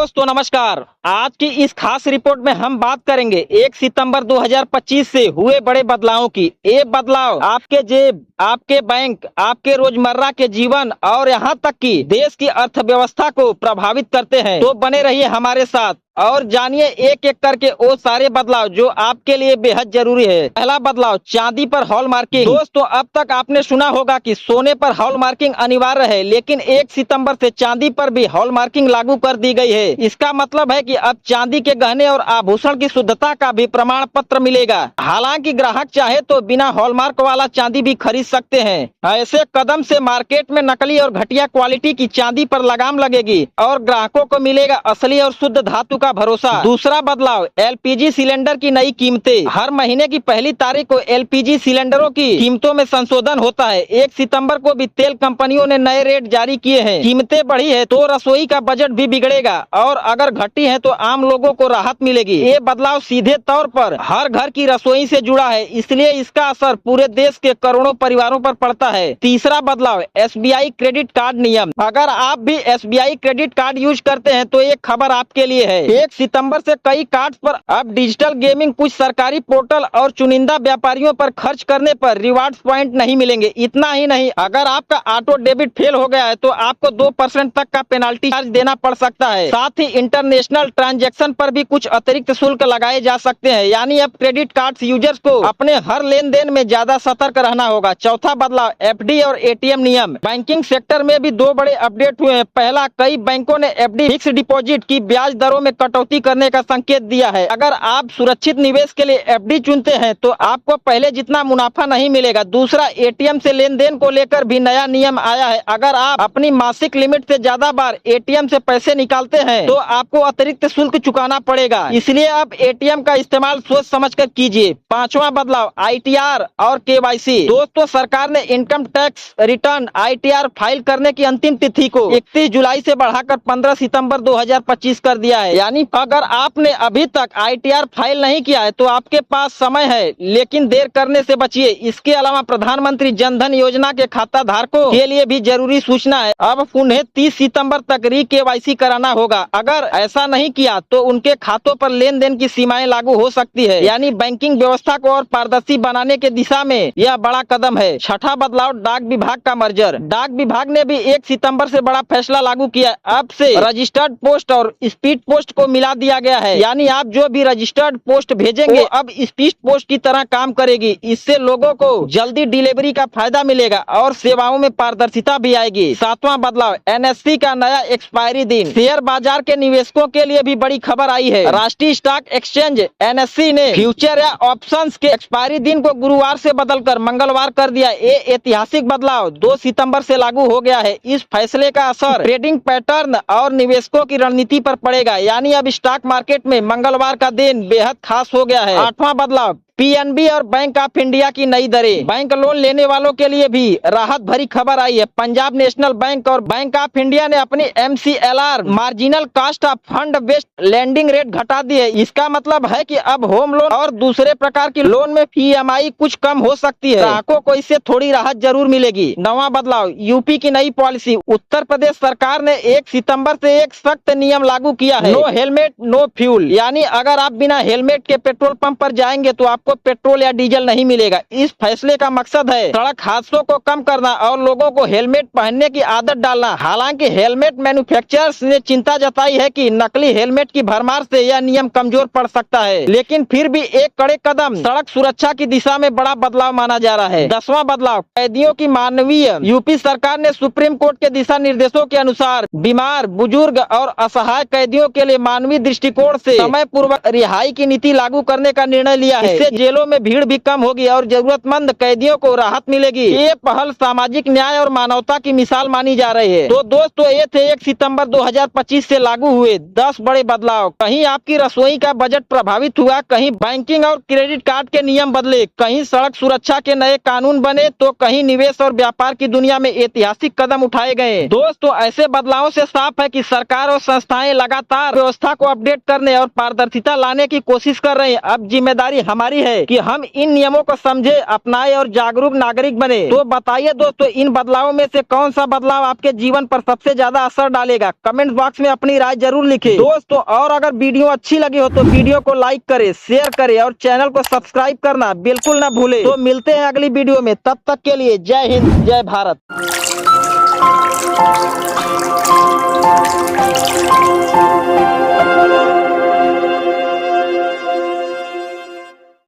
दोस्तों नमस्कार। आज की इस खास रिपोर्ट में हम बात करेंगे 1 सितंबर 2025 से हुए बड़े बदलावों की। ये बदलाव आपके जेब, आपके बैंक, आपके रोजमर्रा के जीवन और यहाँ तक कि देश की अर्थव्यवस्था को प्रभावित करते हैं। तो बने रहिए हमारे साथ और जानिए एक एक करके वो सारे बदलाव जो आपके लिए बेहद जरूरी है। पहला बदलाव, चांदी पर हॉलमार्किंग। दोस्तों अब तक आपने सुना होगा कि सोने पर हॉलमार्किंग अनिवार्य है, लेकिन 1 सितंबर से चांदी पर भी हॉलमार्किंग लागू कर दी गई है। इसका मतलब है कि अब चांदी के गहने और आभूषण की शुद्धता का भी प्रमाण पत्र मिलेगा। हालांकि ग्राहक चाहे तो बिना हॉलमार्क वाला चांदी भी खरीद सकते हैं। ऐसे कदम से मार्केट में नकली और घटिया क्वालिटी की चांदी पर लगाम लगेगी और ग्राहकों को मिलेगा असली और शुद्ध धातु का भरोसा। दूसरा बदलाव, एलपीजी सिलेंडर की नई कीमतें। हर महीने की पहली तारीख को एलपीजी सिलेंडरों की कीमतों में संशोधन होता है। 1 सितंबर को भी तेल कंपनियों ने नए रेट जारी किए हैं। कीमतें बढ़ी है तो रसोई का बजट भी बिगड़ेगा और अगर घटी है तो आम लोगों को राहत मिलेगी। ये बदलाव सीधे तौर पर हर घर की रसोई से जुड़ा है, इसलिए इसका असर पूरे देश के करोड़ों परिवारों पर पड़ता है। तीसरा बदलाव, एसबीआई क्रेडिट कार्ड नियम। अगर आप भी एसबीआई क्रेडिट कार्ड यूज करते हैं तो एक खबर आपके लिए है। 1 सितंबर से कई कार्ड पर अब डिजिटल गेमिंग, कुछ सरकारी पोर्टल और चुनिंदा व्यापारियों पर खर्च करने पर रिवार्ड्स पॉइंट नहीं मिलेंगे। इतना ही नहीं, अगर आपका ऑटो डेबिट फेल हो गया है तो आपको 2% तक का पेनाल्टी चार्ज देना पड़ सकता है। साथ ही इंटरनेशनल ट्रांजैक्शन पर भी कुछ अतिरिक्त शुल्क लगाए जा सकते हैं। यानी अब क्रेडिट कार्ड यूजर्स को अपने हर लेन देन में ज्यादा सतर्क रहना होगा। चौथा बदलाव, एफडी और एटीएम नियम। बैंकिंग सेक्टर में भी 2 बड़े अपडेट हुए हैं। पहला, कई बैंकों ने एफडी, फिक्स डिपॉजिट की ब्याज दरों में कटौती करने का संकेत दिया है। अगर आप सुरक्षित निवेश के लिए एफडी चुनते हैं तो आपको पहले जितना मुनाफा नहीं मिलेगा। दूसरा, एटीएम से लेन देन को लेकर भी नया नियम आया है। अगर आप अपनी मासिक लिमिट से ज्यादा बार एटीएम से पैसे निकालते हैं तो आपको अतिरिक्त शुल्क चुकाना पड़ेगा, इसलिए आप एटीएम का इस्तेमाल सोच समझकर कीजिए। पांचवा बदलाव, आईटीआर और केवाईसी। दोस्तों सरकार ने income tax return ITR file करने की अंतिम तिथि को 31 जुलाई से बढ़ाकर 15 सितंबर 2025 कर दिया है। यानी अगर आपने अभी तक आईटीआर फाइल नहीं किया है तो आपके पास समय है, लेकिन देर करने से बचिए। इसके अलावा प्रधानमंत्री जन धन योजना के खाता धारकों के लिए भी जरूरी सूचना है। अब उन्हें 30 सितंबर तक केवाईसी कराना होगा। अगर ऐसा नहीं किया तो उनके खातों पर लेन देन की सीमाएं लागू हो सकती है। यानी बैंकिंग व्यवस्था को और पारदर्शी बनाने के दिशा में यह बड़ा कदम है। छठा बदलाव, डाक विभाग का मर्जर। डाक विभाग ने भी 1 सितंबर से बड़ा फैसला लागू किया। अब से रजिस्टर्ड पोस्ट और स्पीड पोस्ट को मिला दिया गया है। यानी आप जो भी रजिस्टर्ड पोस्ट भेजेंगे वो अब स्पीड पोस्ट की तरह काम करेगी। इससे लोगों को जल्दी डिलीवरी का फायदा मिलेगा और सेवाओं में पारदर्शिता भी आएगी। सातवां बदलाव, एनएससी का नया एक्सपायरी दिन। शेयर बाजार के निवेशकों के लिए भी बड़ी खबर आई है। राष्ट्रीय स्टॉक एक्सचेंज एनएससी ने फ्यूचर या ऑप्शंस के एक्सपायरी दिन को गुरुवार से बदलकर मंगलवार कर दिया। ये ऐतिहासिक बदलाव 2 सितंबर से लागू हो गया है। इस फैसले का असर ट्रेडिंग पैटर्न और निवेशकों की रणनीति पर पड़ेगा। यानी अब स्टॉक मार्केट में मंगलवार का दिन बेहद खास हो गया है। आठवां बदलाव, पीएनबी और बैंक ऑफ इंडिया की नई दरें। बैंक लोन लेने वालों के लिए भी राहत भरी खबर आई है। पंजाब नेशनल बैंक और बैंक ऑफ इंडिया ने अपनी MCLR, marginal cost of fund based lending rate घटा दी है। इसका मतलब है कि अब होम लोन और दूसरे प्रकार की लोन में EMI कुछ कम हो सकती है। ग्राहकों को इससे थोड़ी राहत जरूर मिलेगी। नवा बदलाव, यूपी की नई पॉलिसी। उत्तर प्रदेश सरकार ने 1 सितंबर से एक सख्त नियम लागू किया है। No helmet no fuel. यानी अगर आप बिना हेलमेट के पेट्रोल पंप पर जाएंगे तो आपको पेट्रोल या डीजल नहीं मिलेगा। इस फैसले का मकसद है सड़क हादसों को कम करना और लोगों को हेलमेट पहनने की आदत डालना। हालांकि हेलमेट मैन्युफैक्चरर्स ने चिंता जताई है कि नकली हेलमेट की भरमार से यह नियम कमजोर पड़ सकता है, लेकिन फिर भी एक कड़े कदम सड़क सुरक्षा की दिशा में बड़ा बदलाव माना जा रहा है। 10वां बदलाव, कैदियों की मानवीय। यूपी सरकार ने सुप्रीम कोर्ट के दिशा निर्देशों के अनुसार बीमार, बुजुर्ग और असहाय कैदियों के लिए मानवीय दृष्टिकोण से समय पूर्वक रिहाई की नीति लागू करने का निर्णय लिया है। इससे जेलों में भीड़ भी कम होगी और जरूरतमंद कैदियों को राहत मिलेगी। ये पहल सामाजिक न्याय और मानवता की मिसाल मानी जा रही है। तो दोस्तों ये थे 1 सितंबर 2025 से लागू हुए 10 बड़े बदलाव। कहीं आपकी रसोई का बजट प्रभावित हुआ, कहीं बैंकिंग और क्रेडिट कार्ड के नियम बदले, कहीं सड़क सुरक्षा के नए कानून बने, तो कहीं निवेश और व्यापार की दुनिया में ऐतिहासिक कदम उठाए गए। दोस्तों ऐसे बदलावों से साफ है कि सरकार और संस्थाएं लगातार व्यवस्था को अपडेट करने और पारदर्शिता लाने की कोशिश कर रही है। अब जिम्मेदारी हमारी है कि हम इन नियमों को समझे, अपनाए और जागरूक नागरिक बने। तो बताइए दोस्तों, इन बदलावों में से कौन सा बदलाव आपके जीवन पर सबसे ज्यादा असर डालेगा? कमेंट बॉक्स में अपनी राय जरूर लिखें दोस्तों। और अगर वीडियो अच्छी लगी हो तो वीडियो को लाइक करें, शेयर करें और चैनल को सब्सक्राइब करना बिल्कुल ना भूले। तो मिलते हैं अगली वीडियो में, तब तक के लिए जय हिंद, जय भारत।